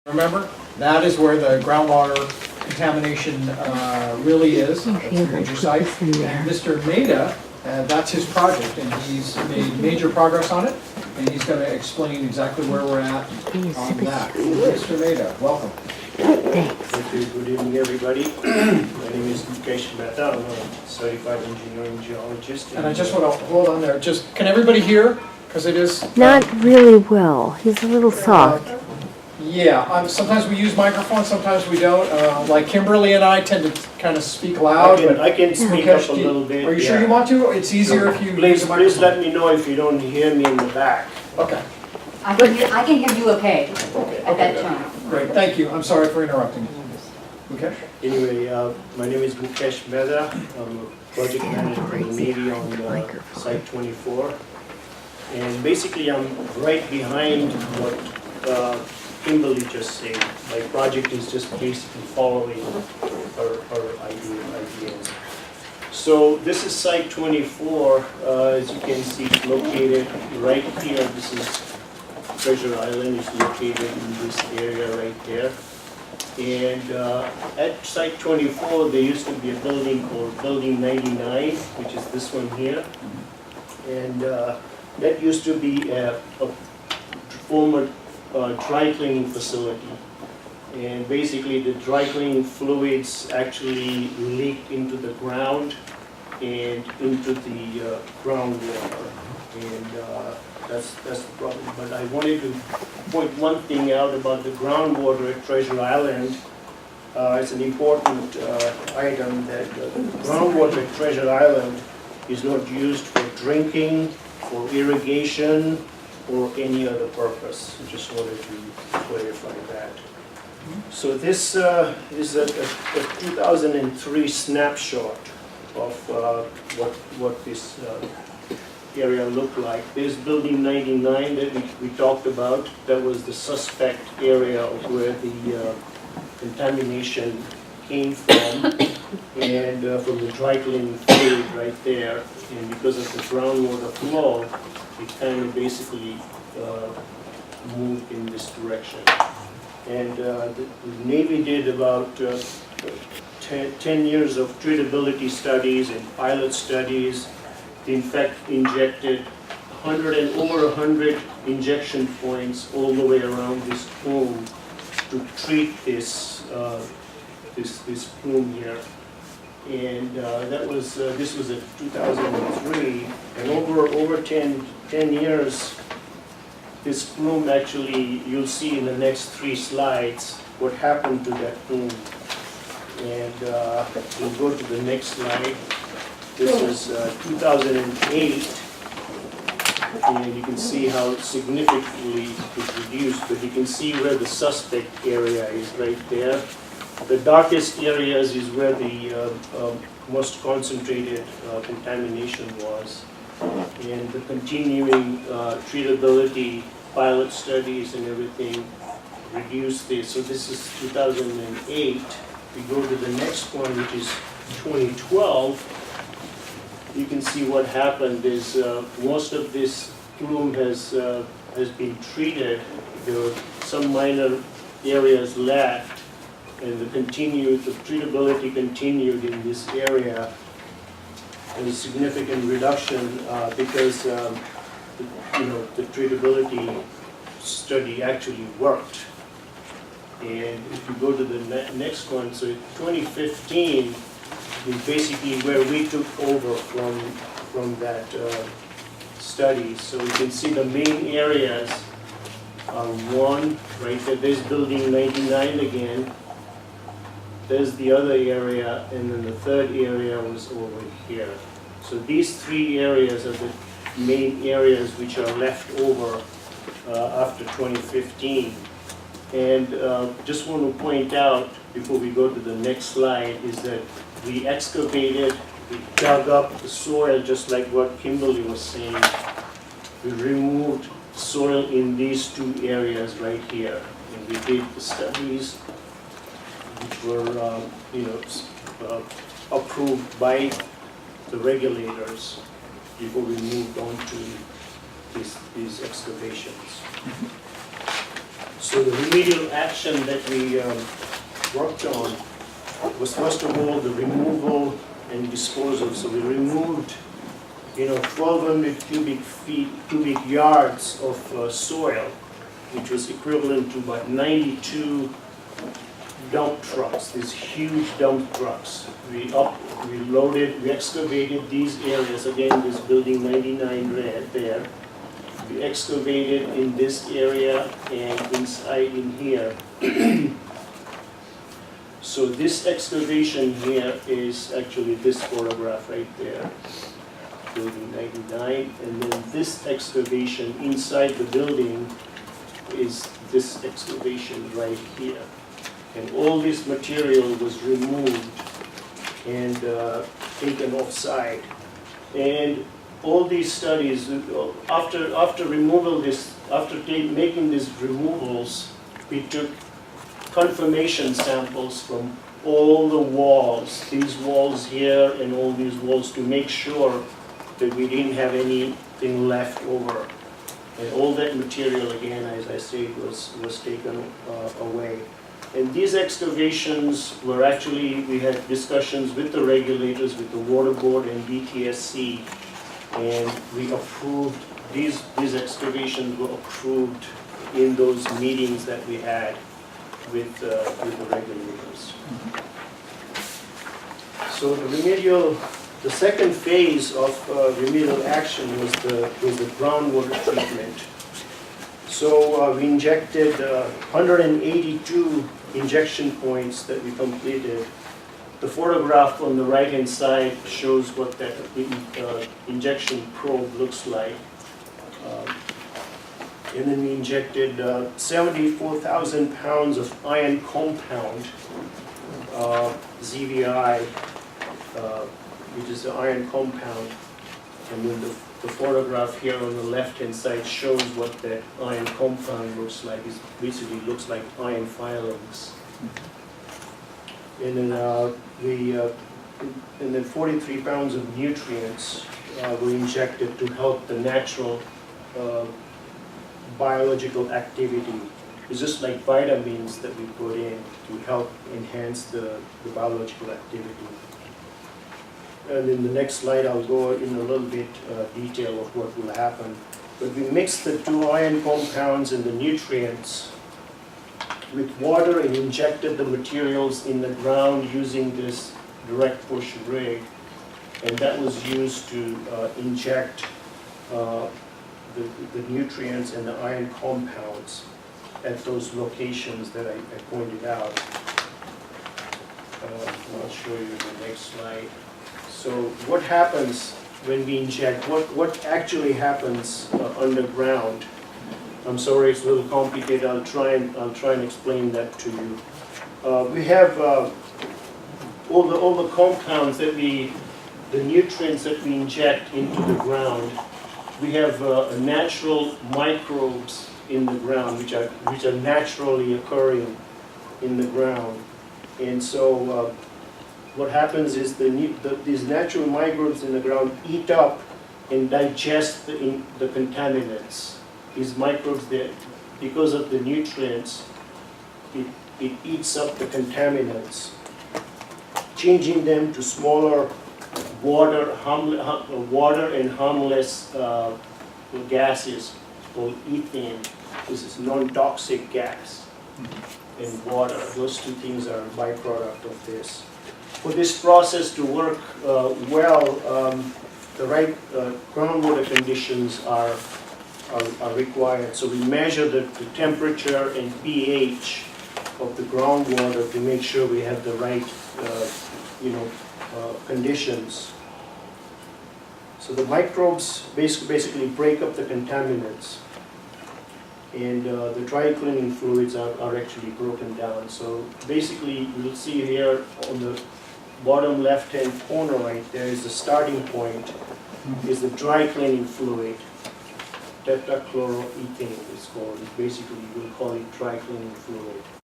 Remember, that is where the groundwater contamination really is. That's a major site. And Mr. Mehta, that's his project, and he's made major progress on it, and he's going to explain exactly where we're at on that. Mr. Mehta, welcome. Thank you. Good evening, everybody. My name is Mehta. I'm a certified engineering geologist. And I just want to hold on there. Just can everybody hear? Because it is Not really well. He's a little soft. Yeah, sometimes we use microphones, sometimes we don't. Like Kimberly and I tend to kind of speak loud. I can speak up a little bit. Are you sure you want to? It's easier if you use a microphone. Please let me know if you don't hear me in the back. Okay. I can hear you okay at that tone. Great, thank you. I'm sorry for interrupting you. Okay. Anyway, my name is Mehta. I'm a project manager for the Navy on Site 24. And basically, I'm right behind what Kimberly just said. My project is just basically following her ideas. So this is Site 24. As you can see, it's located right here. This is Treasure Island. Is located in this area right there. And at Site 24, there used to be a building called Building 99, which is this one here. And that used to be a former dry cleaning facility. And basically the dry cleaning fluids actually leaked into the ground and into the groundwater. And that's the problem. But I wanted to point one thing out about the groundwater at Treasure Island. It's an important item that groundwater at Treasure Island is not used for drinking, for irrigation, or any other purpose. Just wanted to clarify that. So this is a 2003 snapshot of what this area looked like. There's Building 99 that we talked about. That was the suspect area of where the contamination came from, and from the dry cleaning fluid right there. And because of the groundwater flow, it kind of basically moved in this direction. And the Navy did about 10 years of treatability studies and pilot studies. They in fact injected over 100 injection points all the way around this plume to treat this plume here. And this was in 2003, and over 10 years, this plume actually, you'll see in the next 3 slides what happened to that plume. And we'll go to the next slide. This is 2008, and you can see how significantly it reduced, but you can see where the suspect area is right there. The darkest areas is where the most concentrated contamination was. And the continuing treatability, pilot studies and everything reduced this. So this is 2008. We go to the next one, which is 2012. You can see what happened is most of this plume has been treated. There were some minor areas left. And the treatability continued in this area, and a significant reduction because the treatability study actually worked. And if you go to the next one, so 2015 is basically where we took over from that study. So you can see the main areas are one right there. There's Building 99 again. There's the other area, and then the third area was over here. So these 3 areas are the main areas which are left over after 2015. And just want to point out, before we go to the next slide, is that we excavated, we dug up the soil, just like what Kimberly was saying. We removed soil in these 2 areas right here. And we did the studies which were approved by the regulators before we moved on to these excavations. So the remedial action that we worked on was first of all the removal and disposal. So we removed, 1,200 cubic yards of soil, which was equivalent to about 92 dump trucks, these huge dump trucks. We excavated these areas, again, this building 99 red there. We excavated in this area and inside in here. So this excavation here is actually this photograph right there, building 99, and then this excavation inside the building is this excavation right here. And all this material was removed and taken offside. And all these studies, after making these removals, we took confirmation samples from all the walls, these walls here and all these walls, to make sure that we didn't have anything left over. And all that material, again, as I said, was taken away. And these excavations were actually, we had discussions with the regulators, with the Water Board and BTSC, and we approved, these excavations were approved in those meetings that we had with the regulators. So the second phase of remedial action was the groundwater treatment. So we injected 182 injection points that we completed. The photograph on the right-hand side shows what that injection probe looks like. And then we injected 74,000 pounds of iron compound, ZVI, which is the iron compound. And then the photograph here on the left-hand side shows what that iron compound looks like. It basically looks like iron filings. And then 43 pounds of nutrients were injected to help the natural biological activity. It's just like vitamins that we put in to help enhance the biological activity. And in the next slide, I'll go in a little bit detail of what will happen. But we mixed the two iron compounds and the nutrients with water and injected the materials in the ground using this direct push rig. And that was used to inject the nutrients and the iron compounds at those locations that I pointed out. I'll show you the next slide. So what happens when we inject? What actually happens underground? I'm sorry, it's a little complicated. I'll try and explain that to you. We have all the compounds that the nutrients that we inject into the ground. We have natural microbes in the ground, which are naturally occurring in the ground, and so what happens is these natural microbes in the ground eat up and digest the contaminants. These microbes, because of the nutrients, it eats up the contaminants, changing them to smaller water and harmless gases called ethane. This is non-toxic gas, and water. Those two things are a byproduct of this. For this process to work well, the right groundwater conditions are required. So we measure the temperature and pH of the groundwater to make sure we have the right conditions. So the microbes basically break up the contaminants, and the dry cleaning fluids are actually broken down. So basically, you'll see here on the bottom left-hand corner right there is the starting point, is the dry cleaning fluid. Tetrachloroethane is called. Basically, we'll call it dry cleaning fluid.